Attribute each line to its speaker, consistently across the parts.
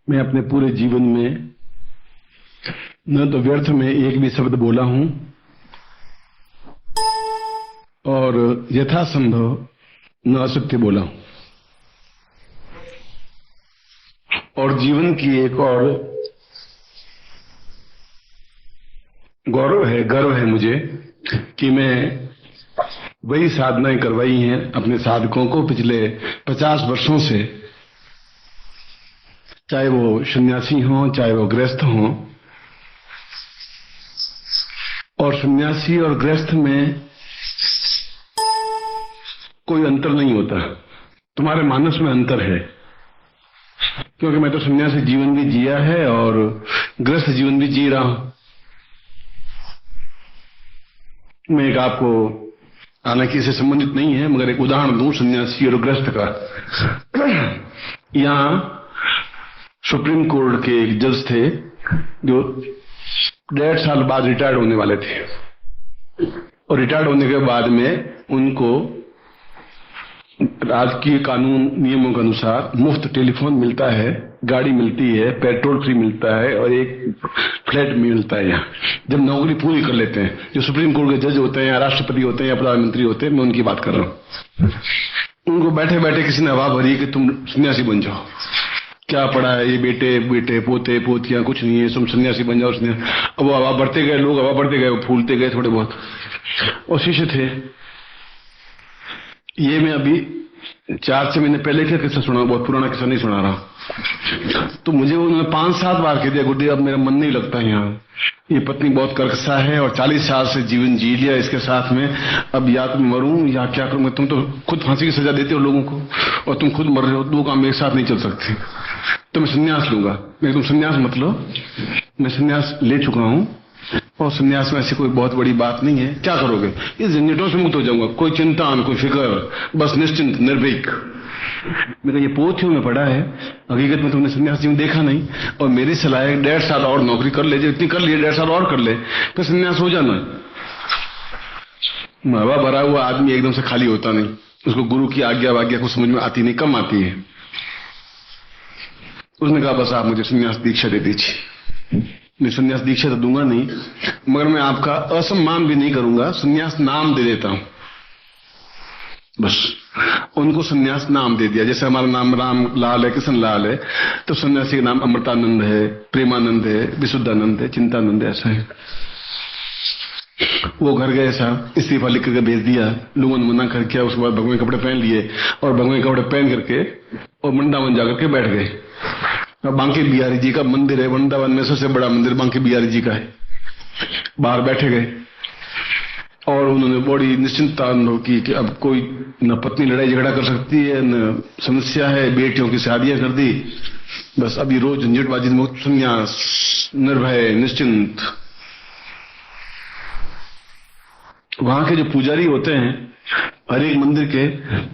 Speaker 1: मैं अपने पूरे जीवन में न तो व्यर्थ में एक भी शब्द बोला हूं और यथासंभव न असत्य बोला हूं। और जीवन की एक और गर्व है मुझे कि मैं वही साधनाएं करवाई हैं अपने साधकों को पिछले 50 वर्षों से, चाहे वो सन्यासी हों चाहे वो गृहस्थ हों। और सन्यासी और गृहस्थ में कोई अंतर नहीं होता, तुम्हारे मानस में अंतर है, क्योंकि मैं तो सन्यासी जीवन भी जिया है और गृहस्थ जीवन भी जी रहा हूं। मैं एक आपको, हालांकि इससे संबंधित नहीं है, मगर एक उदाहरण दूं सन्यासी और गृहस्थ का। यहां सुप्रीम कोर्ट के एक जज थे जो 1.5 साल बाद रिटायर्ड होने वाले थे, और रिटायर्ड होने के बाद में उनको राजकीय कानून नियमों के अनुसार मुफ्त टेलीफोन मिलता है, गाड़ी मिलती है, पेट्रोल फ्री मिलता है और एक फ्लैट मिलता है। यहाँ जब नौकरी पूरी कर लेते हैं, जो सुप्रीम कोर्ट के जज होते हैं या राष्ट्रपति होते हैं या प्रधानमंत्री होते हैं, मैं उनकी बात कर रहा हूँ। उनको बैठे बैठे किसी ने हवा भरी कि तुम सन्यासी बन जाओ, क्या पड़ा है, ये बेटे पोते पोतियां कुछ नहीं है, तुम सन्यासी बन जाओ। अब वो हवा बढ़ते गए, लोग हवा बढ़ते गए, फूलते गए थोड़े बहुत, और शिष्य थे। ये मैं अभी 4-6 महीने पहले क्या किस्सा सुना, बहुत पुराना किस्सा नहीं सुना रहा। तो मुझे उन्होंने 5-7 बार कह दिया, गुरुदेव अब मेरा मन नहीं लगता है यहाँ, ये पत्नी बहुत कर्कशा है और 40 साल से जीवन जी लिया इसके साथ में, अब या तो मरूं या क्या करूं। तुम तो खुद फांसी की सजा देते हो लोगों को और तुम खुद मर रहे हो, दो काम एक साथ नहीं चल सकते। तो मैं संन्यास लूंगा। मैं तुम संन्यास मत लो, मैं संन्यास ले चुका हूं और संन्यास में ऐसी कोई बहुत बड़ी बात नहीं है। क्या करोगे? इस झंझटों से मुक्त हो जाऊंगा, कोई चिंता न कोई फिक्र, बस निश्चिंत निर्भीक। मेरा ये पोथियों में पड़ा है, हकीकत में तुमने संन्यास जीवन देखा नहीं। और मेरी सलाह है 1.5 साल और नौकरी कर ले, जो इतनी कर लिए 1.5 साल और कर ले, तो संन्यास हो जाना। हवा भरा हुआ आदमी एकदम से खाली होता नहीं, उसको गुरु की आज्ञा वाज्ञा को समझ में आती नहीं, कम आती है। उसने कहा बस आप मुझे संन्यास दीक्षा दे दीजिए। मैं संन्यास दीक्षा तो दूंगा नहीं, मगर मैं आपका असम्मान भी नहीं करूंगा, संन्यास नाम दे देता हूं बस। उनको संन्यास नाम दे दिया, जैसे हमारा नाम राम लाल है, कृष्ण लाल है, तो सन्यासी का नाम अमृतानंद है, प्रेमानंद है, विशुद्धानंद है, चिंतानंद है, ऐसा है। वो घर गए साहब, इस्तीफा लिख करके भेज दिया, लोगों ने मना कर किया। उसके बाद भगवे कपड़े पहन लिए और भगवे कपड़े पहन करके और वृंदावन जाकर के बैठ गए। बांके बिहारी जी का मंदिर है, वृंदावन में सबसे बड़ा मंदिर बांके बिहारी जी का है। बाहर बैठे गए और उन्होंने बड़ी निश्चिंतता अनुभव की कि अब कोई न पत्नी लड़ाई झगड़ा कर सकती है, न समस्या है, बेटियों की शादियां कर दी, बस अभी रोज झंझटबाजी मुक्त, संन्यास, निर्भय, निश्चिंत। वहां के जो पुजारी होते हैं हर एक मंदिर के,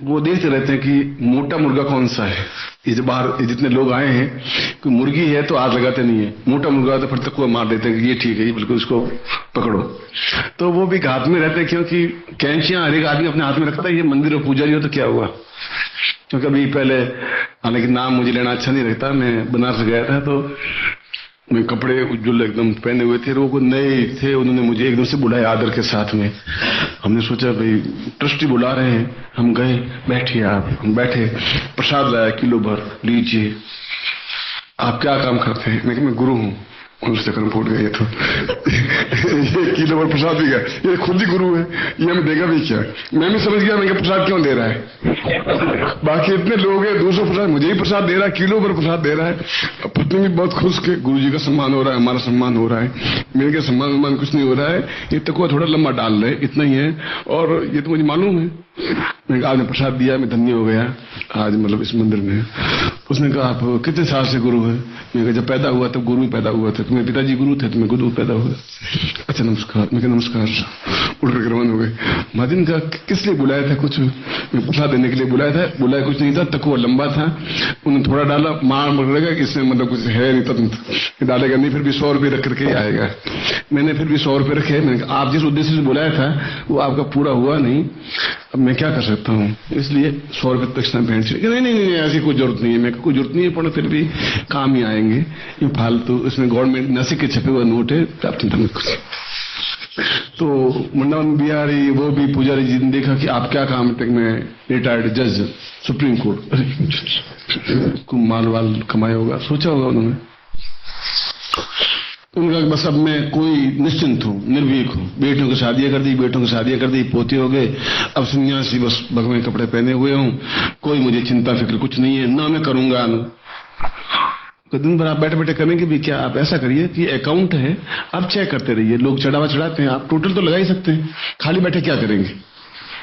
Speaker 1: वो देखते रहते हैं कि मोटा मुर्गा कौन सा है। ये जो बाहर जितने लोग आए हैं, कोई मुर्गी है तो आग लगाते नहीं है, मोटा मुर्गा तो फिर तक को मार देते हैं कि ये ठीक है, ये बिल्कुल इसको पकड़ो। तो वो भी हाथ में रहते हैं, क्योंकि कैंचियां हर एक आदमी अपने हाथ में रखता है। ये मंदिर और पुजारी हो तो क्या हुआ, क्योंकि अभी पहले, हालांकि नाम मुझे लेना अच्छा नहीं लगता, मैं बनारस गया था तो मैं कपड़े उज्जवल एकदम पहने हुए थे, लोग नए थे, उन्होंने मुझे एकदम से बुलाया आदर के साथ में। हमने सोचा भाई ट्रस्टी बुला रहे हैं, हम गए, बैठिए आप। हम बैठे, प्रसाद लाया किलो भर, लीजिए। आप क्या काम करते हैं? मैं गुरु हूँ। उससे कर्म फूट गए। तो ये किलो भर प्रसाद भी गया, ये खुद ही गुरु है, ये हमें देगा भी क्या? मैं भी समझ गया, मैं प्रसाद क्यों दे रहा है। बाकी इतने लोग हैं, 200 प्रसाद मुझे ही प्रसाद दे रहा है, किलो भर प्रसाद दे रहा है। पत्नी भी बहुत खुश के गुरु जी का सम्मान हो रहा है, हमारा सम्मान हो रहा है। मेरे क्या सम्मान कुछ नहीं हो रहा है, ये तक थोड़ा लंबा डाल रहे, इतना ही है। और ये तो मुझे मालूम है, आपने प्रसाद दिया, मैं धन्य हो गया आज, मतलब इस मंदिर में। उसने कहा आप कितने साल से गुरु हैं? मैं कहा जब पैदा हुआ तब गुरु ही पैदा हुआ थे, तुम्हारे पिताजी गुरु थे तो मैं गुरु पैदा हुआ। अच्छा नमस्कार। मैं नमस्कार, उठ करके रवाना हो गए। महाजन का किस लिए बुलाया था? कुछ बता देने के लिए बुलाया था। बुलाया कुछ नहीं था, तकुआ लंबा था, उन्होंने थोड़ा डाला, मार पकड़ेगा इसमें मतलब कुछ है नहीं, तब डालेगा नहीं, फिर भी 100 रुपये रख करके आएगा। मैंने फिर भी 100 रुपये रखे। मैंने कहा आप जिस उद्देश्य से बुलाया था वो आपका पूरा हुआ नहीं, अब मैं क्या कर सकता हूँ, इसलिए 100 रुपये दक्षिणा भेंट चाहिए। नहीं नहीं नहीं, ऐसी कोई जरूरत नहीं है। मैं कोई जरूरत नहीं है, पर फिर भी काम ही आएंगे ये फालतू। इसमें गवर्नमेंट नासिक के छपे हुए नोट है, आप चिंता मत करिए। तो मंडावन बिहारी वो भी पुजारी जी ने देखा कि आप क्या काम है? मैं रिटायर्ड जज सुप्रीम कोर्ट। अरे को माल वाल कमाया होगा, सोचा होगा उन्होंने। उनका बस अब मैं कोई निश्चिंत हूँ, निर्भीक हूँ, बेटियों की शादियां कर दी, बेटों की शादियां कर दी, पोते हो गए, अब सन्यासी बस भगवे कपड़े पहने हुए हूँ, कोई मुझे चिंता फिक्र कुछ नहीं है, ना मैं करूंगा। तो दिन भर आप बैठे बैठे करेंगे भी क्या? आप ऐसा करिए कि अकाउंट है, आप चेक करते रहिए। लोग चढ़ावा चढ़ाते हैं, आप टोटल तो लगा ही सकते हैं, खाली बैठे क्या करेंगे?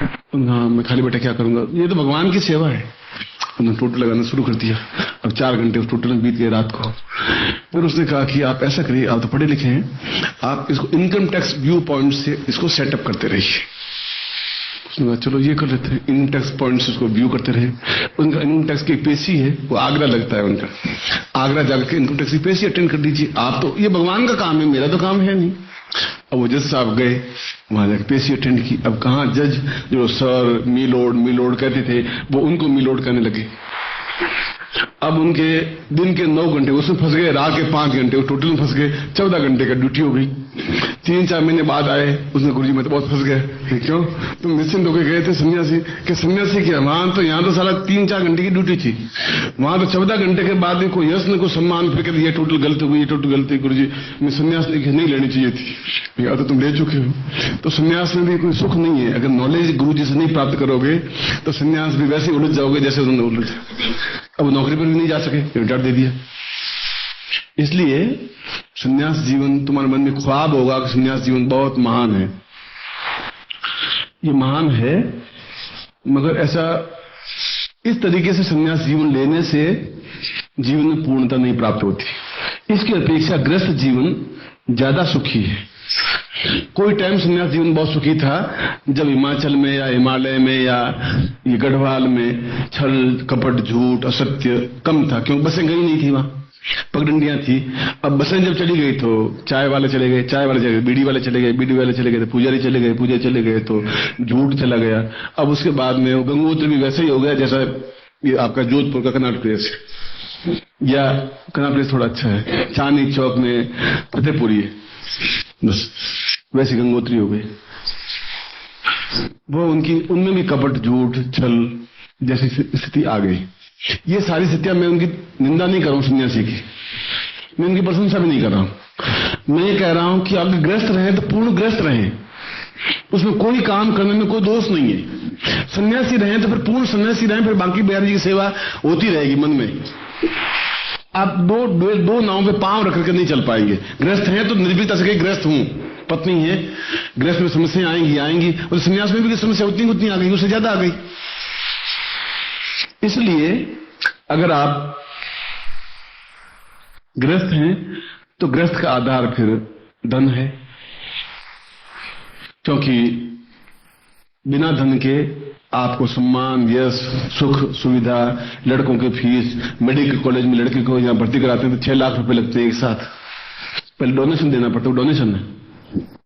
Speaker 1: हाँ, मैं खाली बैठे क्या करूंगा, ये तो भगवान की सेवा है। उन्होंने टोटल लगाना शुरू कर दिया। अब 4 घंटे उस टोटल में बीत गए रात को। फिर उसने कहा कि आप ऐसा करिए, आप तो पढ़े लिखे हैं, आप इसको इनकम टैक्स व्यू पॉइंट से इसको सेटअप करते रहिए। उसने कहा चलो ये कर लेते हैं, इनकम टैक्स पॉइंट से उसको व्यू करते रहे। उनका इनकम टैक्स की पेशी है, वो आगरा लगता है उनका, आगरा जाकर इनकम टैक्स की पेशी अटेंड कर लीजिए। आप तो, ये भगवान का काम है, मेरा तो काम है नहीं। अब वो जज साहब गए, वहां जाकर पेशी अटेंड की। अब कहाँ जज जो सर मीलोड कहते थे, वो उनको मीलोड करने लगे। अब उनके दिन के 9 घंटे उसमें फंस गए, रात के 5 घंटे टोटल में फंस गए, 14 घंटे का ड्यूटी हो गई। 3-4 महीने बाद आए, उसने गुरुजी मैं तो बहुत फंस गया। क्यों? तुम निश्चिंत होकर गए थे सन्यासी के? सन्यासी क्या, वहां तो यहाँ तो साला 3-4 घंटे की ड्यूटी थी, वहां तो 14 घंटे के बाद कोई यश न कोई सम्मान, फिर कहते ये टोटल गलती हुई, ये टोटल गलती। गुरुजी मैं सन्यास नहीं लेनी चाहिए थी, या तो तुम ले चुके हो। तो सन्यास में भी कोई सुख नहीं है, अगर नॉलेज गुरुजी से नहीं प्राप्त करोगे तो सन्यास भी वैसे उलझ जाओगे जैसे उन्होंने उलझा। अब नौकरी पर भी नहीं जा सके, रिटायर दे दिया। इसलिए सन्यास जीवन, तुम्हारे मन में ख्वाब होगा कि सन्यास जीवन बहुत महान है, ये महान है, मगर ऐसा इस तरीके से सन्यास जीवन लेने से जीवन में पूर्णता नहीं प्राप्त होती। इसकी अपेक्षा ग्रस्त जीवन ज्यादा सुखी है। कोई टाइम सन्यास जीवन बहुत सुखी था जब हिमाचल में या हिमालय में या ये गढ़वाल में छल कपट झूठ असत्य कम था, क्योंकि बसें गई नहीं थी, वहां पगडंडियां थी। अब बसें जब चली गई तो चाय वाले चले गए, चाय वाले चले गए, बीड़ी वाले चले गए, बीड़ी वाले चले गए, तो पुजारी चले गए, पुजारी चले गए तो झूठ चला गया। अब उसके बाद में वो गंगोत्री भी वैसे ही हो गया जैसा ये आपका जोधपुर का कनॉट प्लेस, या कनॉट प्लेस थोड़ा अच्छा है, चांदनी चौक में फतेहपुरी है, बस वैसी गंगोत्री हो गई। वो उनकी, उनमें भी कपट झूठ छल जैसी स्थिति आ गई। ये सारी स्थितियां, मैं उनकी निंदा नहीं कर रहा हूं सन्यासी की, मैं उनकी प्रशंसा भी नहीं कर रहा हूं। मैं ये कह रहा हूं कि आप ग्रस्त रहें तो पूर्ण ग्रस्त रहें, उसमें कोई काम करने में कोई दोष नहीं है। सन्यासी रहें तो फिर पूर्ण सन्यासी रहें, फिर बाकी बिहारी जी की सेवा होती रहेगी मन में। आप दो नाव पे पांव रख करके नहीं चल पाएंगे। गृहस्थ हैं तो निर्भीकता से गृहस्थ हूं, पत्नी है, गृहस्थ में समस्या आएंगी, और सन्यास में भी समस्या उतनी आ गई, उससे ज्यादा आ गई। इसलिए अगर आप गृहस्थ हैं तो गृहस्थ का आधार फिर धन है, क्योंकि बिना धन के आपको सम्मान, यश, सुख, सुविधा, लड़कों के फीस, मेडिकल कॉलेज में लड़के को यहां भर्ती कराते हैं तो 6 लाख रुपए लगते हैं एक साथ। पहले डोनेशन देना पड़ता है, डोनेशन है,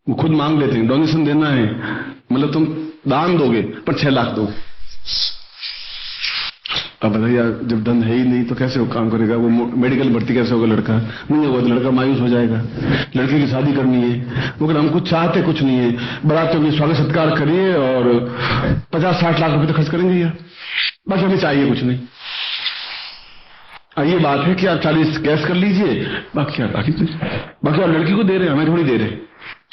Speaker 1: वो खुद मांग लेते हैं, डोनेशन देना है, मतलब तुम दान दोगे पर 6 लाख दोगे। अब बताइए, जब धन है ही नहीं तो कैसे वो काम करेगा? वो मेडिकल भर्ती कैसे होगा? लड़का नहीं होगा तो लड़का मायूस हो जाएगा। लड़के की शादी करनी है, मगर हम कुछ चाहते कुछ नहीं है, बारातियों की स्वागत सत्कार करिए और 50-60 लाख रुपए तो खर्च करेंगे यार, बस हमें चाहिए कुछ नहीं। ये बात है कि आप 40 कैश कर लीजिए, बाकी आप लड़की को दे रहे हैं, हमें थोड़ी दे रहे।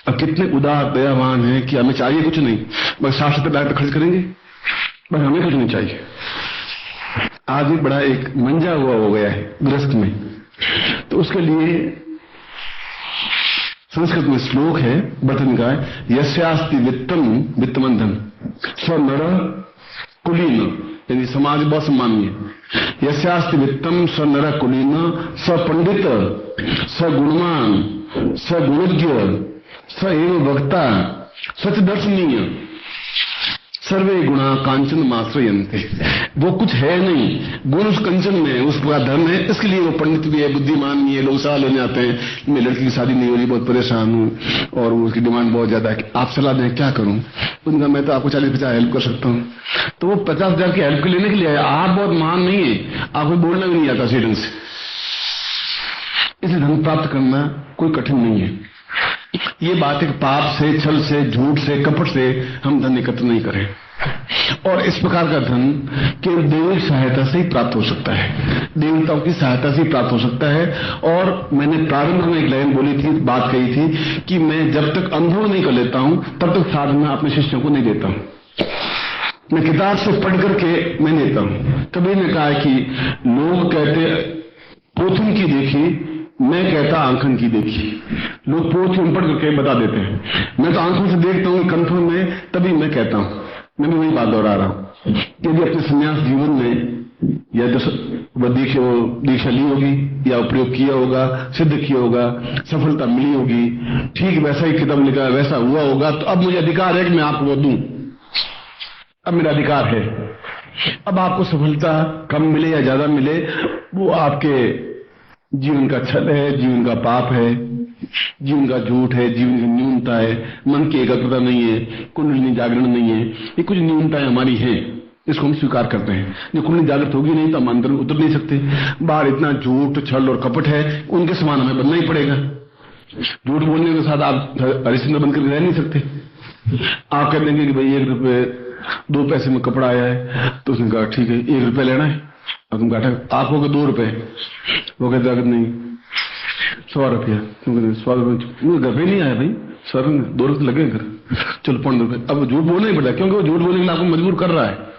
Speaker 1: अब कितने उदार दयावान है कि हमें चाहिए कुछ नहीं, बस 60-70 लाख खर्च करेंगे, बस हमें कुछ नहीं चाहिए। आदमी बड़ा एक मंजा हुआ हो गया है गृहस्थ में, तो उसके लिए संस्कृत में श्लोक है बर्तन का, यस्यास्ति वित्तम वित्तमंधन स नर कुलीन, यानी समाज बहुत सम्मानीय। यस्यास्ति वित्तम स नर कुलीन स पंडित स गुणवान स गुणज्ञ स एव वक्ता सच दर्शनीय सर्वे गुणा कांचन माश्रयन्ते। वो कुछ है नहीं, गुण उस कंचन में, उसका धर्म है, इसके लिए वो पंडित भी है, बुद्धिमान भी है। लोग सलाह लेने आते हैं, मेरी लड़की की शादी नहीं हो रही, बहुत परेशान हूं और उसकी डिमांड बहुत ज्यादा है कि आप सलाह दें क्या करूं। उनका मैं तो आपको 40-50 हेल्प कर सकता हूं। तो वो 50,000 की हेल्प लेने के लिए आया। आप बहुत महान नहीं है, आपको बोलना भी नहीं आता सही ढंग से। इसे धन प्राप्त करना कोई कठिन नहीं है। ये बात है कि पाप से, छल से, झूठ से, कपट से हम धन एकत्र नहीं करें। और इस प्रकार का धन केवल देवी सहायता से ही प्राप्त हो सकता है, देवताओं की सहायता से ही प्राप्त हो सकता है। और मैंने प्रारंभ में एक लाइन बोली थी, बात कही थी कि मैं जब तक अनुभव नहीं कर लेता हूं तब तक साधना अपने शिष्यों को नहीं देता हूं। मैं किताब से पढ़ करके मैं देता हूं। कभी ने कहा है कि लोग कहते पोथन की देखी, मैं कहता आंखन की देखी। लोग पोथन पढ़ करके बता देते हैं, मैं तो आंखों से देखता हूं कंफर्म में, तभी मैं कहता हूं। मैं भी वही बात दोहरा रहा हूं कि यदि अपने संन्यास जीवन में या तो दीक्षा ली होगी या प्रयोग किया होगा, सिद्ध किया होगा, सफलता मिली होगी, ठीक वैसा ही किताब लिखा वैसा हुआ होगा, तो अब मुझे अधिकार है कि मैं आपको वो दूं। अब मेरा अधिकार है। अब आपको सफलता कम मिले या ज्यादा मिले, वो आपके जीवन का छल है, जीवन का पाप है, जीवन का झूठ है, जीवन की न्यूनता है, मन की एकाग्रता नहीं है, कुंडलिनी जागरण नहीं है। ये कुछ न्यूनताएं हमारी हैं, इसको हम स्वीकार करते हैं। जो कुंडली जागृत होगी नहीं तो हम अंदर उतर नहीं सकते। बाहर इतना झूठ, छल और कपट है, उनके समान हमें बनना ही पड़ेगा। झूठ बोलने के साथ आप हरिश्चंद्र बनकर रह नहीं सकते। आप कह देंगे कि भाई 1 रुपये 2 पैसे में कपड़ा आया है, तो उसने कहा ठीक है 1 रुपये लेना है, और तुम कहा आप हो गए 2 रुपए, वो कहते अगर नहीं 100 रुपया, तुम कहते 100 रुपये घर पे नहीं आया भाई, 100 रुपये 2 रुपये लगे घर, चलो 5 रुपये। अब झूठ बोलना ही पड़ता, क्योंकि वो झूठ बोलने के लिए आपको मजबूर कर रहा है।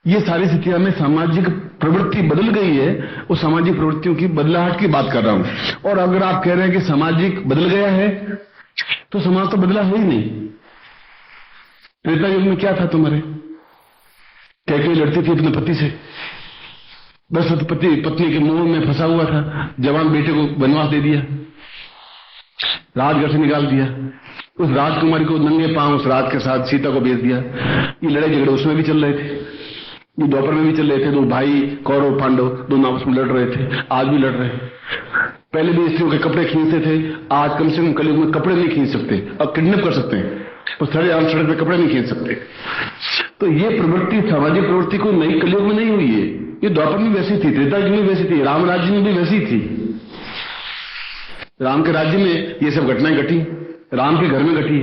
Speaker 1: ये सारी स्थितियां में सामाजिक प्रवृत्ति बदल गई है, वो सामाजिक प्रवृत्तियों की बदलाहट की बात कर रहा हूं। और अगर आप कह रहे हैं कि सामाजिक बदल गया है, तो समाज तो बदला है ही नहीं। त्रेता युग में क्या था तुम्हारे? कैकेयी लड़ती थी अपने पति से, दशरथ पत्नी के मोह में फंसा हुआ था, जवान बेटे को वनवास दे दिया, राजघर से निकाल दिया, उस राजकुमारी को नंगे पांव उस राज के साथ सीता को भेज दिया। ये लड़ाई झगड़े उसमें भी चल रहे थे, ये द्वापर में भी चल रहे थे। 2 भाई कौरव पांडव दोनों आपस में लड़ रहे थे, आज भी लड़ रहे हैं। पहले भी स्त्रियों के कपड़े खींचते थे, आज कम से कम कलयुग में कपड़े नहीं खींच सकते, अब किडनैप कर सकते हैं, तो सड़क पे कपड़े नहीं खींच सकते। तो ये प्रवृत्ति, सामाजिक प्रवृत्ति कोई नई कलयुग में नहीं हुई है, ये द्वापर में वैसी थी, त्रेता युग में वैसी थी, राम राज्य में भी वैसी थी। राम के राज्य में ये सब घटनाएं घटी, राम के घर में घटी।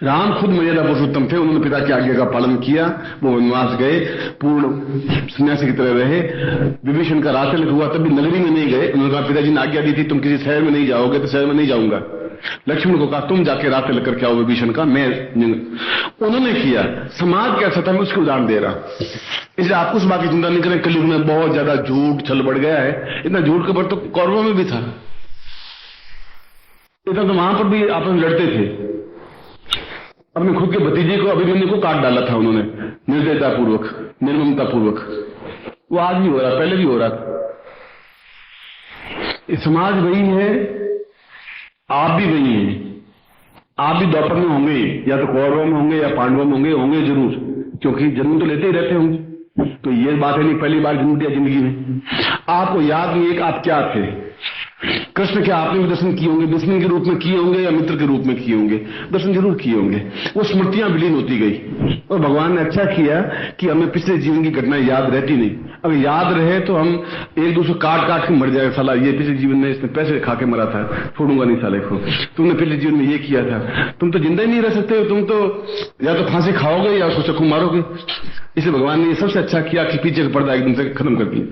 Speaker 1: राम खुद मर्यादा पुरुषोत्तम थे, उन्होंने पिता की आज्ञा का पालन किया, वो वनवास गए, पूर्ण सन्यासी की तरह रहे। विभीषण का राजतिलक हुआ तब भी नगरी में नहीं गए, उन्होंने कहा पिताजी ने आज्ञा दी थी तुम किसी शहर में नहीं जाओगे, तो शहर में नहीं जाऊंगा। लक्ष्मण को कहा तुम जाके राजतिलक करके आओ विभीषण का, मैं उन्होंने किया। समाज कैसा था मैं उसके उदाहरण दे रहा हूं। इसलिए आपको उस बात की चिंता नहीं करें, कलयुग में बहुत ज्यादा झूठ छल बढ़ गया है। इतना झूठ का बढ़ तो कौरवों में भी था, इतना तो वहां पर भी आपस में लड़ते थे। अपने खुद के भतीजे को, अभिमन्यु को काट डाला था उन्होंने, निर्दयता पूर्वक, निर्ममता पूर्वक। वो आज भी हो रहा, पहले भी हो रहा। समाज वही है, आप भी वही हैं। आप भी द्वापर में होंगे, या तो कौरवों में होंगे या पांडवों में होंगे जरूर, क्योंकि जन्म तो लेते ही रहते होंगे। तो ये बात है नहीं पहली बार जन्म दिया जिंदगी में। आपको याद नहीं है कि आप क्या थे। कृष्ण के आपने भी दर्शन किए होंगे, दुश्मन के रूप में किए होंगे या मित्र के रूप में किए होंगे, दर्शन जरूर किए होंगे। वो स्मृतियां विलीन होती गई और भगवान ने अच्छा किया कि हमें पिछले जीवन की घटनाएं याद रहती नहीं। अगर याद रहे तो हम एक दूसरे काट काट के मर जाएगा, साला ये पिछले जीवन में इसने पैसे खा के मरा था, छोड़ूंगा नहीं साले को, तुमने पिछले जीवन में ये किया था। तुम तो जिंदा ही नहीं रह सकते, तुम तो या तो फांसी खाओगे या उसको चक्कू मारोगे। इसलिए भगवान ने सबसे अच्छा किया कि पीछे का पर्दा एकदम से खत्म कर दिया।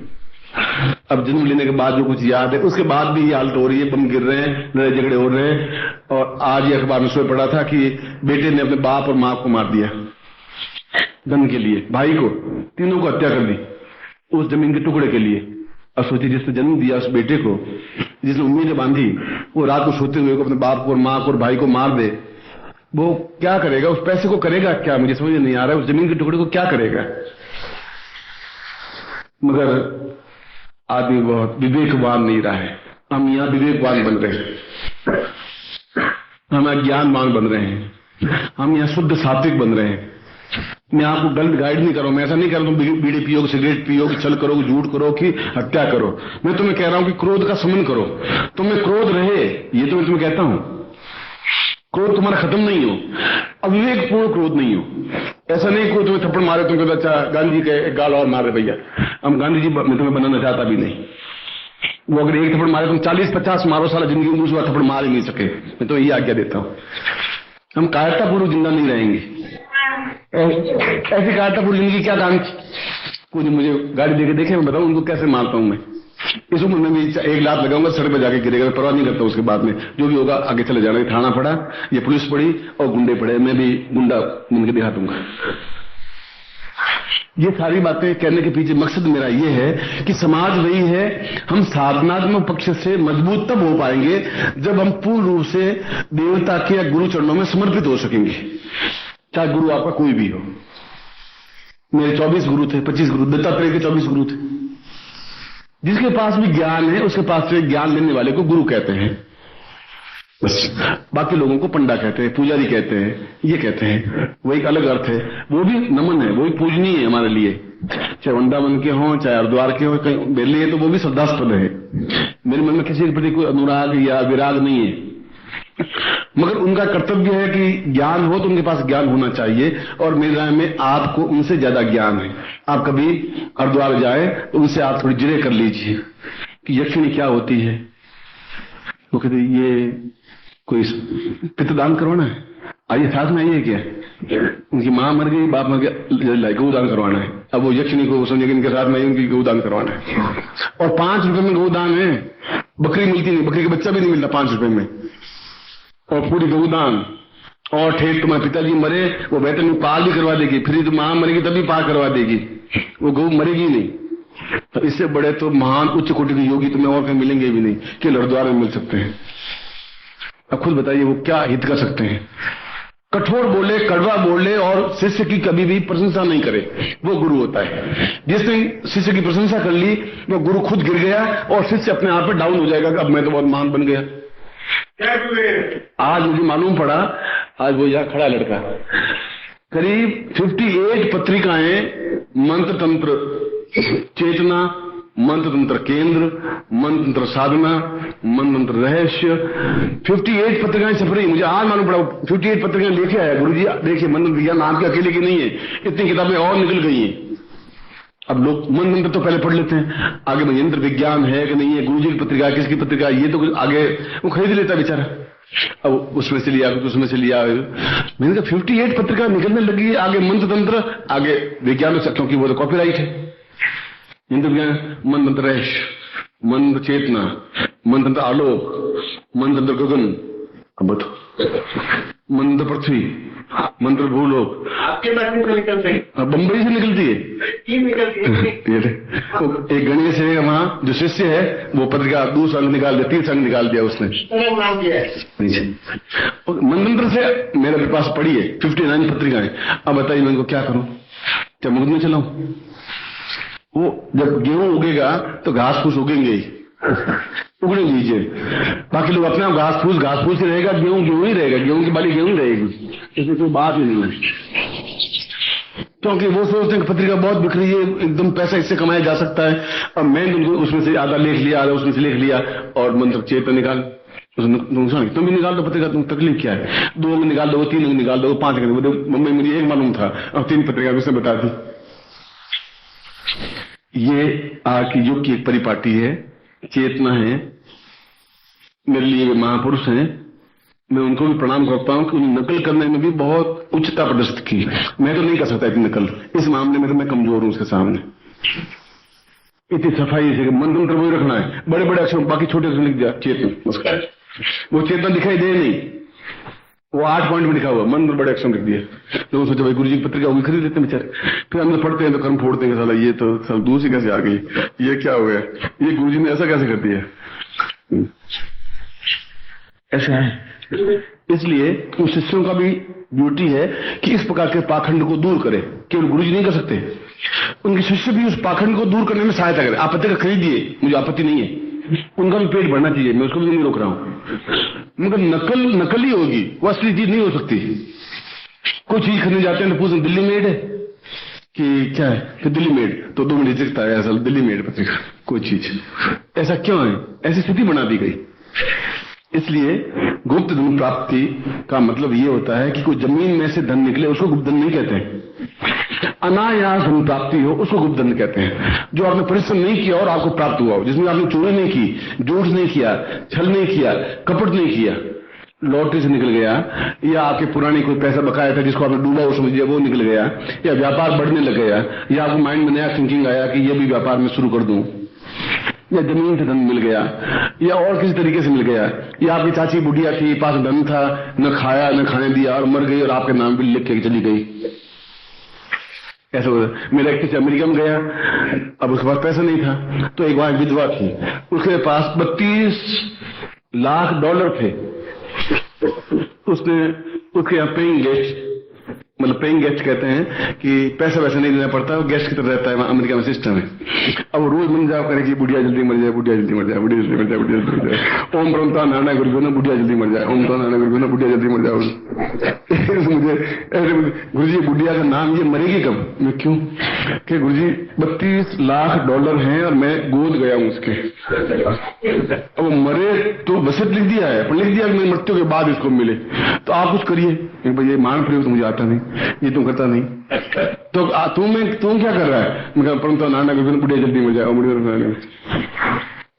Speaker 1: अब जन्म लेने के बाद जो कुछ याद है, उसके बाद भी ये हालत हो रही है, बम गिर रहे हैं, लड़ाई झगड़े हो रहे हैं। और आज ये अखबार में सुबह पढ़ा था कि बेटे ने अपने बाप और मां को मार दिया धन के लिए, भाई को, तीनों को हत्या कर दी उस जमीन के टुकड़े के लिए। अब सोचिए जिसने जन्म दिया उस बेटे को, जिसने उम्मीदें बांधी, वो रात को सोते हुए को अपने बाप को और मां को और भाई को मार दे, वो क्या करेगा? उस पैसे को करेगा क्या? मुझे समझ नहीं आ रहा है, उस जमीन के टुकड़े को क्या करेगा? मगर आदमी बहुत विवेकवान नहीं रहा है, हम यहां विवेकवान बन रहे हैं। हम अज्ञानवान बन रहे हैं, हम यहाँ शुद्ध सात्विक बन रहे हैं। मैं आपको गलत गाइड नहीं कर रहा हूं, मैं ऐसा नहीं कह रहा तुम बीड़ी पियो, सिगरेट पियो, कि छल करो, झूठ करो, कि हत्या करो। मैं तुम्हें कह रहा हूं कि क्रोध का शमन करो, तुम्हें क्रोध रहे, ये तो मैं तुम्हें कहता हूं। क्रोध तुम्हारा खत्म नहीं हो, अविवेकपूर्ण क्रोध नहीं हो। ऐसा नहीं कोई तुम्हें थप्पड़ मारे, तुम कहते अच्छा गांधी के एक गाल और मारे भैया, हम गांधी जी मैं तुम्हें बनाना चाहता भी नहीं। वो अगर एक थप्पड़ मारे तुम 40-50 मारो, साला जिंदगी में दूसरा थप्पड़ मार ही नहीं सके। मैं तो यही आज्ञा देता हूं, हम कायरतापूर्वक जिंदा नहीं रहेंगे। ऐसी कायरतापूर्वक जिंदगी क्या काम की? कोई मुझे गाड़ी देके देखे, मैं बताऊं उनको कैसे मारता हूं मैं। इस उम्र में भी 1 लात लगाऊंगा, सड़क पे जाके गिरेगा, परवाह नहीं करता उसके बाद में जो भी होगा आगे चले जाना। थाना पड़ा, ये पुलिस पड़ी और गुंडे पड़े, मैं भी गुंडा बन के दिखा दूंगा। ये सारी बातें कहने के पीछे मकसद मेरा ये है कि समाज वही है, हम साधनात्मक पक्ष से मजबूत तब हो पाएंगे जब हम पूर्ण रूप से देवता के या गुरु चरणों में समर्पित हो सकेंगे, चाहे गुरु आपका कोई भी हो। मेरे 24 गुरु थे, 25 गुरु, दत्तात्रेय के 24 गुरु थे। जिसके पास भी ज्ञान है उसके पास से ज्ञान लेने वाले को गुरु कहते हैं, बस। बाकी लोगों को पंडा कहते हैं, पुजारी कहते हैं, ये कहते हैं, वो एक अलग अर्थ है, वो भी नमन है, वो भी पूजनीय है हमारे लिए। चाहे वृंदावन के हों, चाहे हरिद्वार के हों, कहीं बेले है तो वो भी श्रद्धास्पद है। मेरे मन में किसी के प्रति कोई अनुराग या विराग नहीं है, मगर उनका कर्तव्य है कि ज्ञान हो तो उनके पास ज्ञान होना चाहिए। और मेरी राय में आपको उनसे ज्यादा ज्ञान है। आप कभी हरिद्वार जाए तो उनसे आप थोड़ी जिरे कर लीजिए कि यक्षिणी क्या होती है। वो कहते ये कोई पितृदान करवाना है, आइए साथ में आइए, क्या उनकी माँ मर गई, बाप मर गया, गौदान करवाना है। अब वो यक्षिणी को समझे कि इनके साथ में उनकी गौदान करवाना है। और 5 रुपए में गौदान है, बकरी मिलती नहीं, बकरी का बच्चा भी नहीं मिलता 5 रुपए में, और पूरी गौदान। और ठेठ तुम्हारे पिताजी मरे, वो बेहतर नहीं पार भी करवा देगी, फिर तो मां मरेगी तभी पार करवा देगी, वो गौ मरेगी नहीं। तो इससे बड़े तो महान उच्च कोटि के योगी तुम्हें और कहीं मिलेंगे भी नहीं, केवल हरिद्वार में मिल सकते हैं। अब खुद बताइए वो क्या हित कर सकते हैं? कठोर बोले, कड़वा बोले और शिष्य की कभी भी प्रशंसा नहीं करे, वो गुरु होता है। जिसने शिष्य की प्रशंसा कर ली वो गुरु खुद गिर गया और शिष्य अपने आप पे डाउन हो जाएगा कि अब मैं तो बहुत महान बन गया। आज मुझे मालूम पड़ा, आज वो यहाँ खड़ा लड़का, करीब 58 पत्रिकाएं, मंत्र तंत्र चेतना, मंत्र तंत्र केंद्र, मंत्र तंत्र साधना, मंत्र तंत्र रहस्य, 58 पत्रिकाएं छप रही। मुझे आज मालूम पड़ा 58 पत्रिकाएं लेके आया गुरुजी, देखिए मंत्र विज्ञान आपके अकेले की नहीं है, इतनी किताबें और निकल गई हैं। अब लोग मंत्र तो पहले पढ़ लेते हैं, आगे में यंत्र विज्ञान है कि नहीं है, गुरुजी की पत्रिका, किसकी पत्रिका, ये तो आगे वो खरीद लेता बेचारा। अब उसमें से लिया, उसमें से लिया, मैंने कहा 58 पत्रिका निकलने लगी है, आगे मंत्र तंत्र, आगे विज्ञान, क्योंकि वो तो कॉपीराइट है। यंत्र विज्ञान, मंत्र तंत्र रहस्य, मंत्र चेतना, मंत्र तंत्र आलोक, मंत्र तंत्र गगन, अब बताओ, मंत्र पृथ्वी, मंत्र भूलोक,
Speaker 2: आपके बारे में निकलते हैं,
Speaker 1: बम्बई से निकलती है, एक गणेश है वहाँ जो शिष्य है, वो पत्रिका 2 अंक निकाल दिया, 30 अंक निकाल दिया उसने,
Speaker 2: नाम दिया है।
Speaker 1: मंत्र से मेरे पास पड़ी है 59 पत्रिकाएं। अब बताइए मैं इनको क्या करूं? क्या मुग्ध में चलाऊं? वो जब गेहूं उगेगा तो घास फूस उगेंगे ही, उगने दीजिए। बाकी लोग अपने घास फूस ही रहेगा, गेहूं ही रहेगा, गेहूं की बाली गेहूं ही रहेगी, इसमें कोई बात ही नहीं है। क्योंकि वो सोचते हैं कि पत्रिका बहुत बिक रही है, एकदम पैसा इससे कमाया जा सकता है। अब मैंने उनको उसमें से आधा लेख लिया, आधा उसमें से लेख लिया, और मंत्र चेतना निकाल, तुम भी निकाल दो पत्रिका, तुम तकलीफ क्या है? 2 अंक निकाल दो, 3 अंक निकाल दो, 5 अंक। मुंबई मुझे एक मालूम था और 3 पत्रिका उसने बता दी। ये आज की युग की एक परिपाटी है, चेतना है, मेरे लिए वे महापुरुष हैं। मैं उनको भी प्रणाम करता हूं कि उन्हें नकल करने में भी बहुत उच्चता प्रदर्शित की। मैं तो नहीं कर सकता इतनी नकल, इस मामले में तो मैं कमजोर हूं उसके सामने। इतनी सफाई से मंत्र वही रखना है, बड़े बड़े अक्षर, बाकी छोटे अक्षर लिख दिया चेतना, उसका वो चेतना दिखाई दे नहीं, वो 8 पॉइंट में लिखा हुआ, मंत्र बड़े अक्षर लिख दिए। लोगों सोचा भाई गुरु जी की पत्रिका होगी, खरीद लेते बेचारे। फिर हम पढ़ते हैं तो कर्म फोड़ते हैं, साला ये तो सब दूसरी कैसे आ गई, ये क्या हो गया, ये गुरु जी ने ऐसा कैसे कर दिया, ऐसा है। इसलिए उन शिष्यों का भी ड्यूटी है कि इस प्रकार के पाखंड को दूर करें। केवल गुरु जी नहीं कर सकते, उनके शिष्य भी उस पाखंड को दूर करने में सहायता करें। आप पत्रिका खरीदिए, मुझे आपत्ति नहीं है, उनका भी पेट भरना चाहिए, मैं उसको भी नहीं रोक रहा हूं। मगर नकली होगी, वो असली चीज नहीं हो सकती। कोई चीज खरीदने जाते हैं तो पूछते दिल्ली मेड है कि क्या है, कि दिल्ली मेड, तो 2 मिनट दिखता है असल दिल्ली मेड पत्रिका कोई चीज। ऐसा क्यों है? ऐसी स्थिति बना दी गई। इसलिए गुप्त धन प्राप्ति का मतलब ये होता है कि कोई जमीन में से धन निकले उसको गुप्त धन नहीं कहते हैं। अनायास धन प्राप्ति हो उसको गुप्त धन कहते हैं। जो आपने परिश्रम नहीं किया और आपको प्राप्त हुआ हो, जिसमें आपने चोरी नहीं की, झूठ नहीं किया, छल नहीं किया, कपट नहीं किया, लॉटरी से निकल गया, या आपके पुराने कोई पैसा बकाया था जिसको आपने डूबा वो समझ लिया वो निकल गया, या व्यापार बढ़ने लग गया, या आपको माइंड में नया थिंकिंग आया कि ये भी व्यापार में शुरू कर दूं, या जमीन से धन मिल गया, या और किसी तरीके से मिल गया, या आपकी चाची बुढ़िया थी, पास धन था, न खाया न खाने दिया और मर गई और आपके नाम भी लिख के चली गई। ऐसा मेरा एक किसी अमेरिका में गया, अब उसके पास पैसा नहीं था, तो एक वहां विधवा थी, उसके पास $32 लाख थे। उसने उसके यहाँ पेइंग गेस्ट, मतलब पेइंग गेस्ट कहते हैं कि पैसा वैसे नहीं देना पड़ता, वो गेस्ट की तरह रहता है अमेरिका में सिस्टम है। अब वो रोज मन जाओ करे कि बुढ़िया जल्दी मर जाए, बुढ़िया जल्दी मर जाए, बुढ़िया जल्दी मर जाए, बुढ़िया जल्दी मर जाए, ओम ब्रह्मता नाना गुरु ना बुढ़िया जल्दी मर जाए, ओम तो नाना गुरु ना बुढ़िया जल्दी मर जाए। मुझे ऐसे गुरु जी बुढ़िया का नाम ये मरेगी कब? मैं क्यों कि गुरु जी $32 लाख हैं और मैं गोद गया हूं उसके। अब वो मरे तो वसीयत लिख दिया है, पर लिख दिया कि मेरी मृत्यु के बाद इसको मिले, तो आप कुछ करिए। भाई ये मान प्रयोग तो मुझे आता नहीं, ये तुम करता नहीं, तो तुम क्या कर रहा है? मैं परंतु नाना बुढ़िया जल्दी मर जाए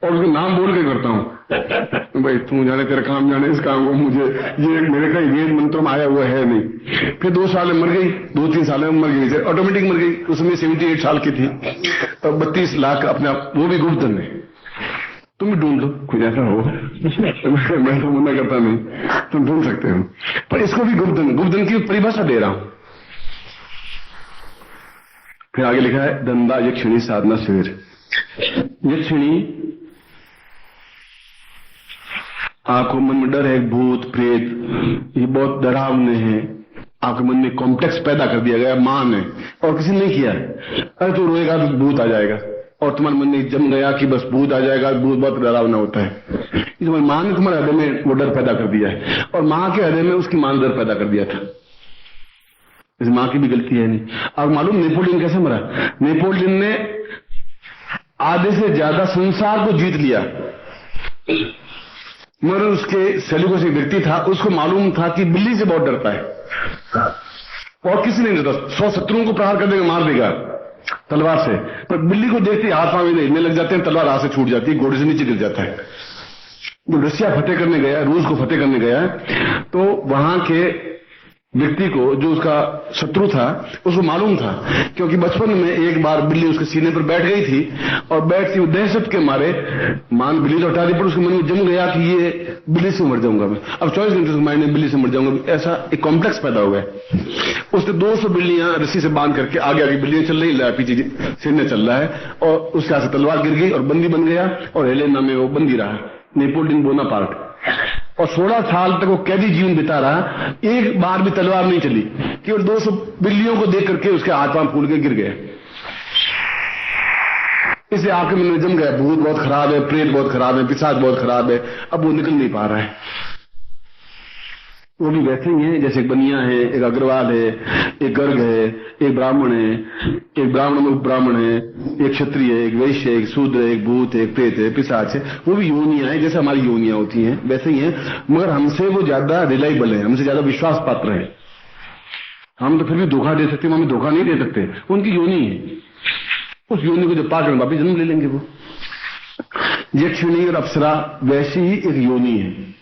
Speaker 1: और उसका नाम बोल के करता हूँ। भाई तू जाने तेरा काम जाने, इस काम को मुझे ये मेरे का वेद मंत्र में आया हुआ है नहीं। फिर 2 साल में मर गई, 2-3 साल में मर गई, ऑटोमेटिक मर गई। उसमें 78 साल की थी, तब 32 लाख अपने आप, वो भी गुप्त धन है। तुम भी ढूंढ लो कुछ ऐसा हो। मैं तो मना करता नहीं, तुम ढूंढ सकते हो, पर इसको भी गुप्त धन की परिभाषा दे रहा हूं। फिर आगे लिखा है धंधा यक्षिणी साधना शिविर। यक्षिणी आपको मन में डर है, भूत प्रेत ये बहुत डरावने हैं, आपके मन में कॉम्प्लेक्स पैदा कर दिया गया, मान है और किसी ने नहीं किया है। अरे तो रोएगा तो भूत आ जाएगा, और तुम्हारे मन में जम गया कि बस भूत आ जाएगा, भूत बहुत डरावना होता है। तुम्हारी मां ने तुम्हारे हृदय में वो डर पैदा कर दिया है, और मां के हृदय में उसकी मां ने डर पैदा कर दिया था। इस मां की भी गलती है नहीं। अब मालूम नेपोलियन कैसे मरा? नेपोलियन ने आधे से ज्यादा संसार को जीत लिया, मगर उसके सेल्यूकस एक व्यक्ति था, उसको मालूम था कि बिल्ली से बहुत डरता है और किसी नहीं डरता। 100 शत्रुओं को प्रहार कर देगा, मार देगा तलवार से, पर बिल्ली को देखते हाथ पांव हिलने लग जाते हैं, तलवार हाथ से छूट जाती है, घोड़े से नीचे गिर जाता है। जब रशिया फतेह करने गया, रूस को फतेह करने गया, तो वहां के व्यक्ति को जो उसका शत्रु था उसको मालूम था, क्योंकि बचपन में एक बार बिल्ली उसके सीने पर बैठ गई थी, और बैठती वो दहशत के मारे मान बिल्ली तो हटा दी, पर उसके मन में जम गया कि ये बिल्ली से मर जाऊंगा मैं, अब 24 घंटे से मायने बिल्ली से मर जाऊंगा। ऐसा एक कॉम्प्लेक्स पैदा हो गया। उसने 200 बिल्लियां रस्सी से बांध करके आगे बिल्लियां चल रही, पीछे सीने चल रहा है, और उसके हाथ से तलवार गिर गई और बंदी बन गया, और हेलेना में वो बंदी रहा, नेपोलियन बोनापार्ट। और 16 साल तक वो कैदी जीवन बिता रहा, एक बार भी तलवार नहीं चली, केवल 200 बिल्लियों को देख करके उसके हाथ पांव फूल के गिर गए। इसे आपके मन में जम गया, भूत बहुत खराब है, प्रेत बहुत खराब है, पिशाच बहुत खराब है, अब वो निकल नहीं पा रहा है। वो भी वैसे ही है जैसे एक बनिया है, एक अग्रवाल है, एक गर्ग है, एक ब्राह्मण है, एक ब्राह्मण में उपब्राह्मण है, एक क्षत्रिय है, एक वैश्य है, एक शूद्र है, एक भूत है, एक प्रेत है, पिशाच है। वो भी योनियां है, जैसे हमारी योनियां होती हैं वैसे ही है, मगर हमसे वो ज्यादा रिलायबल है, हमसे ज्यादा विश्वास पात्र है। हम तो फिर भी धोखा दे सकते हैं, हमें धोखा नहीं दे सकते। उनकी योनि है, उस योनि को जब पाकर वापिस जन्म ले लेंगे। वो यक्षिणी और अप्सरा वैसी ही एक योनि है।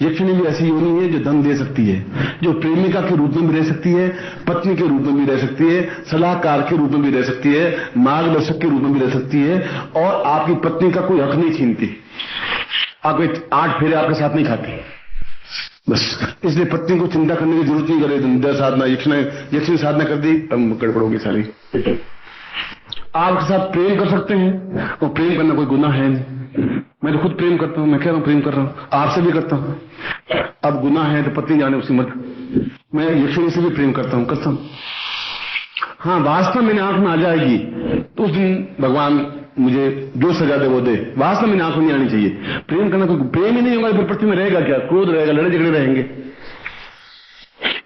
Speaker 1: यक्षिणी भी ऐसी योनि है जो धन दे सकती है, जो प्रेमिका के रूप में भी रह सकती है, पत्नी के रूप में भी रह सकती है, सलाहकार के रूप में भी रह सकती है, मार्गदर्शक के रूप में भी रह सकती है, और आपकी पत्नी का कोई हक नहीं छीनती। आप 8 फेरे आपके साथ नहीं खाती बस, इसलिए पत्नी को चिंता करने की जरूरत नहीं करे। निद्रा साधना, यक्षिणी साधना कर दी, तब गड़बड़ोगी सारी। आपके साथ प्रेम कर सकते हैं, और प्रेम करना कोई गुनाह है नहीं। मैं तो खुद प्रेम करता हूं, मैं कह रहा हूं प्रेम कर रहा हूं, आपसे भी करता हूं। अब गुनाह है तो पत्नी जाने उसकी मत। मैं यक्षिणी से भी प्रेम करता हूं। हाँ, वास्तव मेरे आंख में आ जाएगी तो उस दिन भगवान मुझे जो सजा दे वो दे, वासना में आंखों नहीं आनी चाहिए। प्रेम करना, कोई प्रेम ही नहीं होगा फिर पृथ्वी में रहेगा क्या? क्रोध रहेगा, लड़े झगड़े रहेंगे।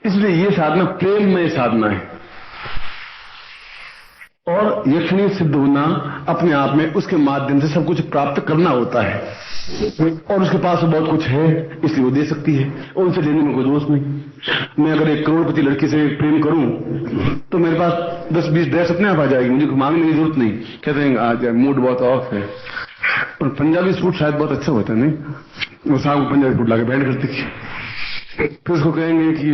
Speaker 1: इसलिए ये साधना प्रेम में साधना है। और यक्षिणी सिद्ध होना अपने आप में उसके माध्यम से सब कुछ प्राप्त करना होता है, और उसके पास बहुत कुछ है इसलिए वो दे सकती है, और उनसे लेने में कोई दोष नहीं। मैं अगर 1 करोड़पति लड़की से प्रेम करूं तो मेरे पास 10-20 ड्रेस अपने आप आ जाएगी, मुझे मांगने की जरूरत नहीं। कहते हैं आज मूड बहुत ऑफ है, और पंजाबी सूट शायद बहुत अच्छा होता है, नहीं? वो साहब पंजाबी सूट लाके बैंड करती, फिर उसको कहेंगे कि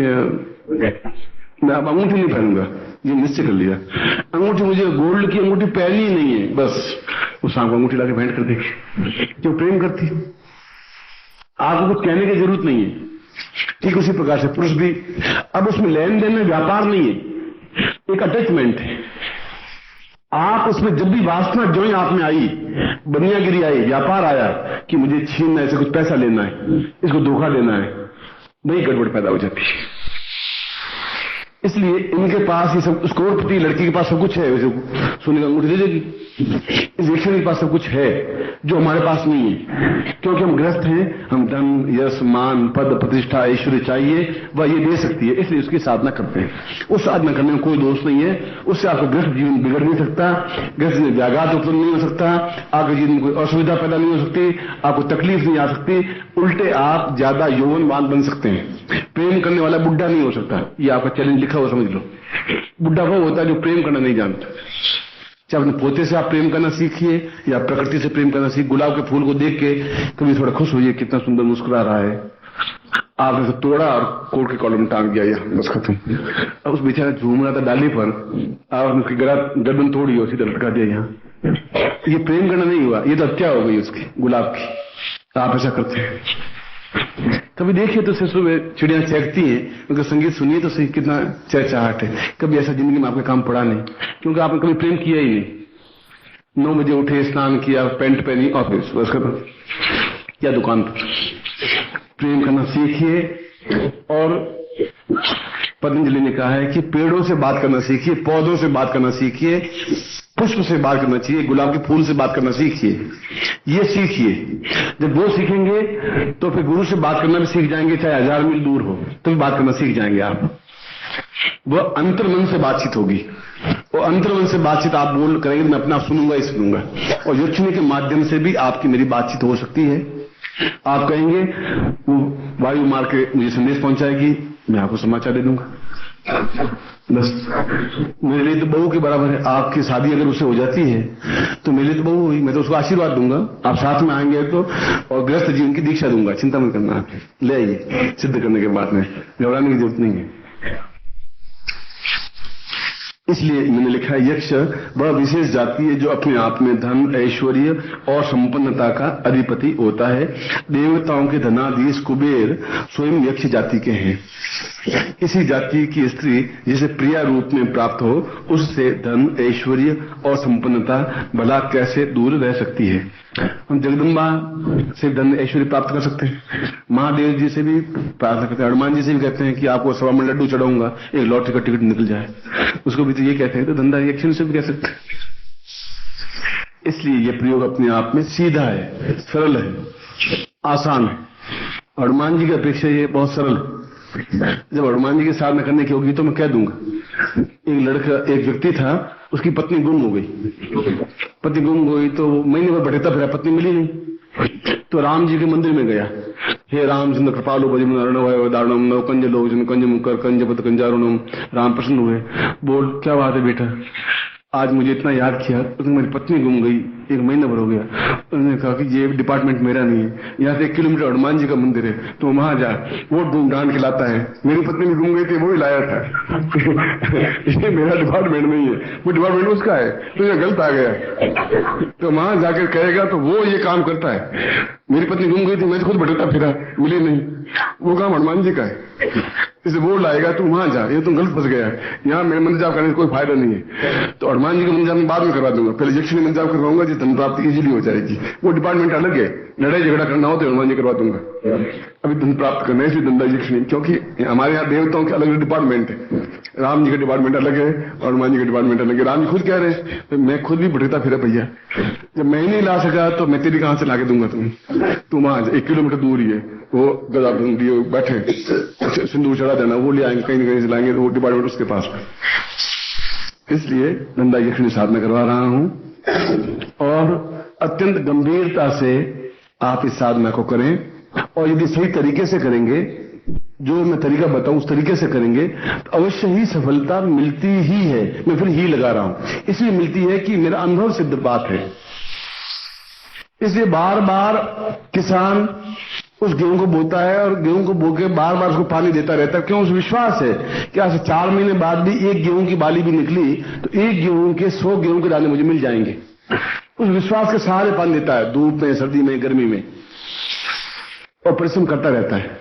Speaker 1: मैं अब अंगूठी नहीं पहनूंगा, ये निश्चय कर लिया, अंगूठी मुझे गोल्ड की अंगूठी पहननी ही नहीं है, बस वो शाम को अंगूठी लाके भेंट कर देगी। क्यों? प्रेम करती। आपको कुछ कहने की जरूरत नहीं है। ठीक उसी प्रकार से पुरुष भी, अब उसमें लेन देन में व्यापार नहीं है, एक अटैचमेंट है। आप उसमें जब भी वासना जो ही आप में आई, बनियागिरी आई, व्यापार आया कि मुझे छीनना है, इसे कुछ पैसा लेना है, इसको धोखा देना है, वही गड़बड़ पैदा हो जाती है। इसलिए इनके पास ये सब, उस करोड़पति लड़की के पास सब कुछ है, सोने का अंगूठी दे देगी। इस यक्षिणी के पास सब कुछ है जो हमारे पास नहीं है, क्योंकि हम ग्रस्त हैं। हम धन, यश, मान, पद, प्रतिष्ठा, ऐश्वर्य चाहिए, वह ये दे सकती है, इसलिए उसकी साधना करते हैं। उस साधना करने में कोई दोष नहीं है, उससे आपका ग्रस्त जीवन बिगड़ नहीं सकता, ग्रस्त में व्याघात उत्पन्न नहीं हो सकता, आपके जीवन में कोई असुविधा पैदा नहीं हो सकती, आपको तकलीफ नहीं आ सकती, उल्टे आप ज्यादा यौवनवान बन सकते हैं। प्रेम करने वाला बुढ़ा नहीं हो सकता, ये आपका चैलेंज लिखा हुआ समझ लो। बुढ़ा वो होता है जो प्रेम करना नहीं जानता। चाहे अपने पोते से आप प्रेम करना सीखिए या प्रकृति से प्रेम करना सीखिए। गुलाब के फूल को देख के कभी थोड़ा खुश होइए, कितना सुंदर मुस्कुरा रहा है। आपने तो तोड़ा और कोर्ट के कॉलम टांग दिया, या बस खत्म। अब उस बेचारा झूम रहा था डाली पर, आपने उसकी गर्दन तोड़ी और सीधा लटका दिया यहाँ। ये प्रेम करना नहीं हुआ, ये तो हत्या हो गई उसकी, गुलाब की। आप ऐसा करते हैं। कभी देखिए तो सुबह चिड़िया चहकती हैं, उनका संगीत सुनिए तो सही, कितना चहचहाट है। कभी ऐसा जिंदगी में आपका काम पड़ा नहीं, क्योंकि आपने कभी प्रेम किया ही नहीं। 9 बजे उठे, स्नान किया, पैंट पहनी, ऑफिस, बस खत्म, या दुकान पर। प्रेम करना सीखिए। और पतंजलि ने कहा है कि पेड़ों से बात करना सीखिए, पौधों से बात करना सीखिए, पुष्प से बात करना चाहिए, गुलाब के फूल से बात करना सीखिए। ये सीखिए। जब वो सीखेंगे तो फिर गुरु से बात करना भी सीख जाएंगे, चाहे 1000 मील दूर हो तो भी बात करना सीख जाएंगे आप। वो अंतर्मन से बातचीत होगी, वो अंतर्मन से बातचीत आप बोल करेंगे, मैं अपना सुनूंगा ही सुनूंगा। और यक्षिणी के माध्यम से भी आपकी मेरी बातचीत हो सकती है। आप कहेंगे वो वायु मार के मुझे संदेश पहुंचाएगी, मैं आपको समाचार दे दूंगा, बस। मेरे लिए तो बहू के बराबर है। आपकी शादी अगर उससे हो जाती है तो मेरे लिए तो बहू हुई, मैं तो उसको आशीर्वाद दूंगा। आप साथ में आएंगे तो, और गृहस्थ जीवन की दीक्षा दूंगा, चिंता मत करना। आप ले आइए, सिद्ध करने के बाद में घबराने की जरूरत नहीं है। इसलिए मैंने लिखा है, यक्ष वह विशेष जाति है जो अपने आप में धन, ऐश्वर्य और संपन्नता का अधिपति होता है। देवताओं के धनाधीश कुबेर स्वयं यक्ष जाति के हैं। इसी जाति की स्त्री जिसे प्रिया रूप में प्राप्त हो, उससे धन, ऐश्वर्य और संपन्नता भला कैसे दूर रह सकती है। हम जगदम्बा से धन, ऐश्वर्य प्राप्त कर सकते हैं, महादेव जी से भी प्रार्थना करते हैं, हनुमान जी से भी कहते हैं कि आपको 100 में लड्डू चढ़ाऊंगा, एक लॉटरी का टिकट निकल जाए, उसको भी तो ये कहते हैं। तो धंधा यक्षिणी से भी कह सकते हैं। इसलिए ये प्रयोग अपने आप में सीधा है, सरल है, आसान है। हनुमान जी की अपेक्षा ये बहुत सरल है। जब हनुमान जी की साधना करने की होगी तो मैं कह दूंगा। एक व्यक्ति था, उसकी पत्नी गुम हो गई। पत्नी गुम हो गई तो महीने भर भटकता फिरा, पत्नी मिली नहीं। तो राम जी के मंदिर में गया, हे रामचंद्र कृपालु भजन अरुण दारुणम नव कंज लोचन कंज मुकर कंज पत कंजारुणम। राम प्रसन्न हुए, बोल क्या बात है बेटा, आज मुझे इतना याद किया, तो मेरी पत्नी गुम गई, 1 महीना भर हो गया। उन्होंने कहा कि ये डिपार्टमेंट मेरा नहीं है, यहाँ से 1 किलोमीटर हनुमान जी का मंदिर है, तो वहां जा, वो ढूंढ के लाता है। मेरी पत्नी भी गुम गई थी, वो ही लाया था। ये मेरा डिपार्टमेंट नहीं है, वो डिपार्टमेंट उसका है, तो ये गलत आ गया। तो वहां जाकर कहेगा तो वो ये काम करता है। मेरी पत्नी गुम गई थी, मैं खुद भटकता फिरा, मिली नहीं, वो काम हनुमान जी का है। इसे बोर्ड लाएगा तू वहां जा, ये तुम गलत फंस गया है, यहाँ मेरे मंदिर जाप करने का कोई फायदा नहीं है। तो हनुमान जी के मंदिर जाप मैं बाद में करवा दूंगा, पहले यक्षिणी मंदिर जाप करवाऊंगा, जिस धन प्राप्ति इजीली हो जाएगी। वो डिपार्टमेंट अलग है, लड़ाई झगड़ा करना हो तो हनुमान जी करवा दूंगा। अभी धन प्राप्त करना है इसलिए धंधा यक्षिणी, क्योंकि हमारे यहाँ देवताओं के अलग अलग डिपार्टमेंट है। राम जी का डिपार्टमेंट अलग है और हनुमान जी का डिपार्टमेंट अलग है। राम जी खुद कह रहे हैं तो मैं खुद भी भटकता फिरा भैया, जब मैं नहीं ला सका तो मैं तेरी कहां से लाके दूंगा तुम वहां 1 किलोमीटर दूर ही है, वो गदा दिए बैठे सिंदूर चढ़ा देना, वो ले आएंगे कहीं न कहीं से लाएंगे, वो डिपार्टमेंट उसके पास है। इसलिए धंधा यक्षिणी साधना करवा रहा हूं और अत्यंत गंभीरता से आप इस साधना को करें, और यदि सही तरीके से करेंगे, जो मैं तरीका बताऊं उस तरीके से करेंगे तो अवश्य ही सफलता मिलती ही है। मैं फिर ही लगा रहा हूं, इसलिए मिलती है कि मेरा अनुभव सिद्ध बात है। इसलिए बार बार किसान उस गेहूं को बोता है और गेहूं को बो के बार बार उसको पानी देता रहता है। क्यों? उस विश्वास है कि आज 4 महीने बाद भी एक गेहूं की बाली भी निकली तो एक गेहूं के 100 गेहूं के दाने मुझे मिल जाएंगे। उस विश्वास के सहारे पानी देता है, धूप में, सर्दी में, गर्मी में, और परिश्रम करता रहता है।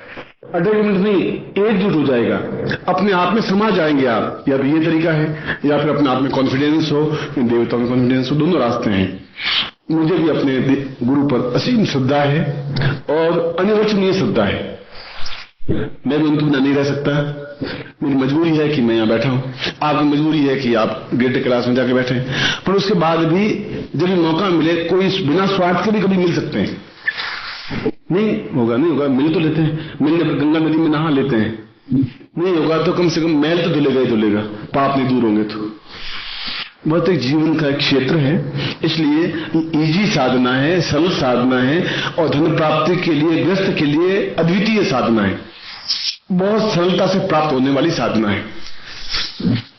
Speaker 1: अटैचमेंट नहीं, एकजुट हो जाएगा, अपने आप में समा जाएंगे आप। या तो ये तरीका है, या फिर अपने आप में कॉन्फिडेंस हो, देवताओं में कॉन्फिडेंस हो, दोनों रास्ते हैं। मुझे भी अपने गुरु पर असीम श्रद्धा है और अनिर्वचनीय श्रद्धा है। मैं भी उनके बिना नहीं रह सकता। मेरी मजबूरी है कि मैं यहाँ बैठा हूँ, आपकी मजबूरी है कि आप ग्रेटर क्लास में जाके बैठे, पर उसके बाद भी जब भी मौका मिले, कोई बिना स्वार्थ के भी कभी मिल सकते हैं। नहीं होगा, नहीं होगा, मिल तो लेते हैं, मिलने पर गंगा नदी में नहा लेते हैं, नहीं होगा तो कम से कम मैल तो धुलेगा ही धुलेगा, पाप नहीं दूर होंगे तो। बहुत एक जीवन का एक क्षेत्र है, इसलिए इजी साधना है, सरल साधना है, और धन प्राप्ति के लिए, ग्रस्त के लिए अद्वितीय साधना है, बहुत सरलता से प्राप्त होने वाली साधना है।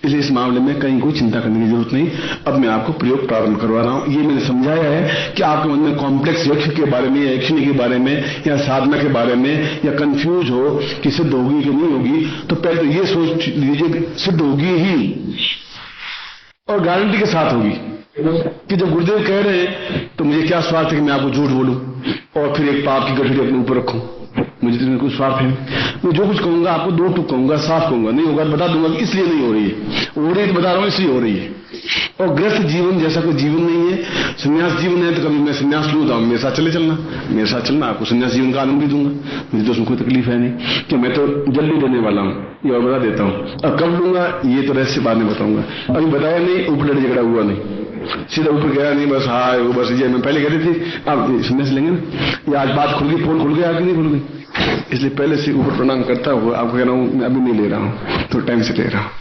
Speaker 1: इसलिए इस मामले में कहीं कोई चिंता करने की जरूरत नहीं। अब मैं आपको प्रयोग प्रारंभ करवा रहा हूं। ये मैंने समझाया है कि आपके मन में कॉम्प्लेक्स यक्ष के बारे में, या यक्षिणी के बारे में, या साधना के बारे में, या कंफ्यूज हो कि सिद्ध होगी कि नहीं होगी, तो पहले तो ये सोच लीजिए सिद्ध होगी ही, और गारंटी के साथ होगी। कि जब गुरुदेव कह रहे हैं तो मुझे क्या स्वार्थ है कि मैं आपको झूठ बोलूं और फिर एक पाप की गठरी अपने ऊपर रखूं। मुझे तो कोई स्वार्थ है, मैं जो कुछ कहूंगा आपको 2 टूक कहूंगा, साफ कहूंगा, नहीं होगा बता दूंगा कि इसलिए नहीं हो रही है, हो रही है तो बता रहा हूं इसलिए हो रही है। और ग्रस्त जीवन जैसा कोई जीवन नहीं है। संन्यास जीवन है तो कभी मैं संन्यास लूँ तो मेरे साथ चले चलना, मेरे साथ चलना, आपको संन्यास जीवन का आनंद भी दूंगा, मुझे तो उसमें कोई तकलीफ है नहीं कि मैं तो जल्दी लेने वाला हूँ, ये और बता देता हूँ। अब कब लूंगा ये तो रहस्य बाद में बताऊंगा, अभी बताया नहीं, ऊपर लड़ झगड़ा हुआ नहीं, सीधा ऊपर गया नहीं, बस हाँ वो बस ये मैं पहले कह रही थी आप संन्यास लेंगे ना, या आज बात खुल गई, फोन खुल गया आगे नहीं खुल गई, इसलिए पहले से ऊपर प्रणाम करता हुआ आपको कह रहा हूँ मैं अभी नहीं ले रहा हूँ, तो टाइम से ले रहा हूँ।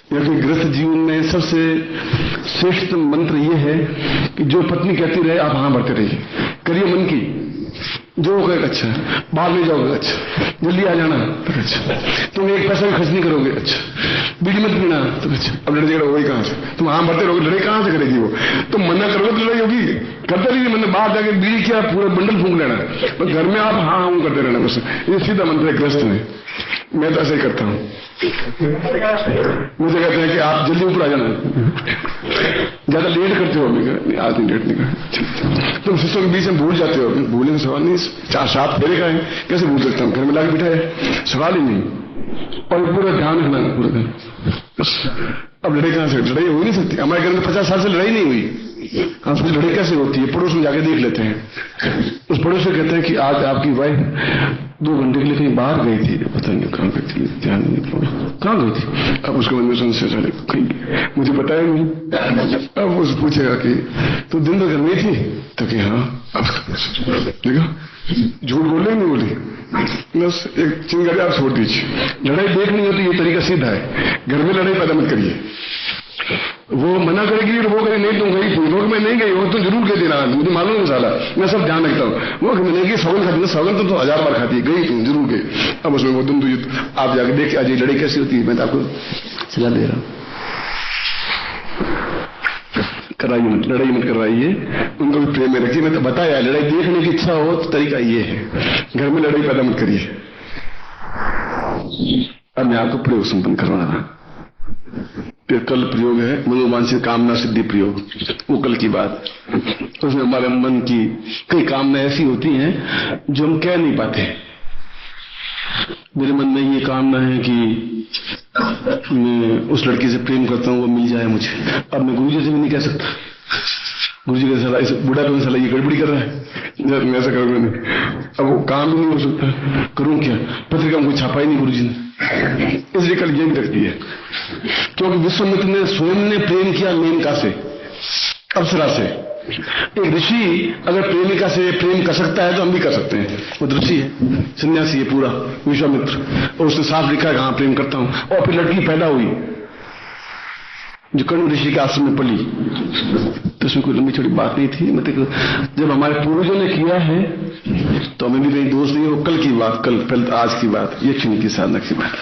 Speaker 1: क्योंकि गृहस्थ जीवन में सबसे श्रेष्ठ मंत्र ये है कि जो पत्नी कहती रहे आप हाँ भरते रहिए, करिए मन की, जो कहेगा अच्छा, बाहर ले जाओगे अच्छा, जल्दी आ जाना तो अच्छा, तुम एक पैसा भी खर्च नहीं करोगे अच्छा, बीड़ी मत पीना तो अच्छा। अब लड़ाई झगड़ा होगी कहां से, तुम हाँ भरते रहोगे, लड़ाई कहां से करेगी वो, तुम मना करोगे तो लड़ाई होगी, करते रहिए, मैंने बाहर जाके बीड़ी क्या पूरा बंडल फूंक लेना, बस घर में आप हाँ हाँ करते रहना, बस ये सीधा मंत्र है गृहस्थ में। मैं तो ऐसे ही करता हूँ, मुझे कहते हैं कि आप जल्दी ऊपर आ जाना, ज्यादा लेट करते हो, आज नहीं लेट नहीं कर, तुम शिष्यों के बीच में भूल जाते हो, भूलने का सवाल नहीं, 4-7 फेरे का है, कैसे भूल सकता हूँ, घर में लाके बिठाया, सवाल ही नहीं, और पूरा ध्यान रखना पूरा दिन। अब लड़ाई कहां से, लड़ाई हो नहीं सकती, हमारे घर में 50 साल से लड़ाई नहीं हुई, हाँ उसकी लड़ाई कैसे होती है, पड़ोस में जाके देख लेते हैं, उस पड़ोस से कहते हैं कि आज आपकी वाइफ 2 घंटे के लिए कहीं बाहर गई थी, पता नहीं कहाँ गई थी, ध्यान नहीं पड़ा कहाँ गई थी, अब उसके मन में संशय चले कहीं मुझे बताया नहीं, अब वो पूछेगा कि तू दिन भर घर में थी, तो कि हाँ, अब देखा झूठ बोले नहीं बोली, बस एक चिंगारी आप छोड़ दीजिए, लड़ाई देखनी होती ये तरीका सीधा है, घर में लड़ाई पैदा मत करिए, वो मना करेगी तो वो कहे नहीं तुम गई थी, मैं नहीं गई, वो तुम जरूर कह देना, मुझे मालूम है साला, मैं सब ध्यान रखता हूँ, वो मैंने की सौगन खाती है, सौगन तो 1000 बार खाती है, गई तुम जरूर गई, अब उसमें वो तुम आप जाके देख आज लड़ाई कैसी होती है, मैं तो आपको सलाह दे रहा हूँ, कराइए मत, लड़ाई मत करवाइए, उनको भी प्रेम में रखिए, मैं तो बताया लड़ाई देखने की इच्छा हो तो तरीका ये है, घर में लड़ाई पैदा मत करिए। अब मैं आपको प्रयोग संपन्न करवा रहा, कल प्रयोग है मनोवांछित कामना सिद्धि प्रयोग, वो कल की बात, उसमें हमारे मन की कई कामना ऐसी होती हैं जो हम कह नहीं पाते, मेरे मन में ये कामना है कि मैं उस लड़की से प्रेम करता हूँ, वो मिल जाए मुझे। अब मैं गुरुजी से भी नहीं कह सकता, गुरुजी का साला इस बुढ़ापे में साला ये गड़बड़ी कर रहा है, मैं ऐसा करूँगा नहीं। अब वो काम भी नहीं हो सकता, करूँ क्या? पत्रिका में कोई छापा ही नहीं गुरुजी ने, इसलिए कल ये भी रख दिया, क्योंकि विश्वामित्र ने स्वयं ने प्रेम किया मेनका से, अप्सरा से। एक ऋषि अगर प्रेमिका से प्रेम कर सकता है तो हम भी कर सकते हैं। वो ऋषि है, सन्यासी है पूरा विश्वामित्र, और उसने साफ लिखा है हाँ प्रेम करता हूं। और फिर लड़की पैदा हुई जो कर्ण ऋषि के आश्रम में पली, तो उसमें कोई लंबी छोटी बात नहीं थी। मतलब जब हमारे पूर्वजों ने किया है तो हमें भी कहीं दोष नहीं है। वो कल की बात, कल आज की बात, यक्षिणी की साधना की बात।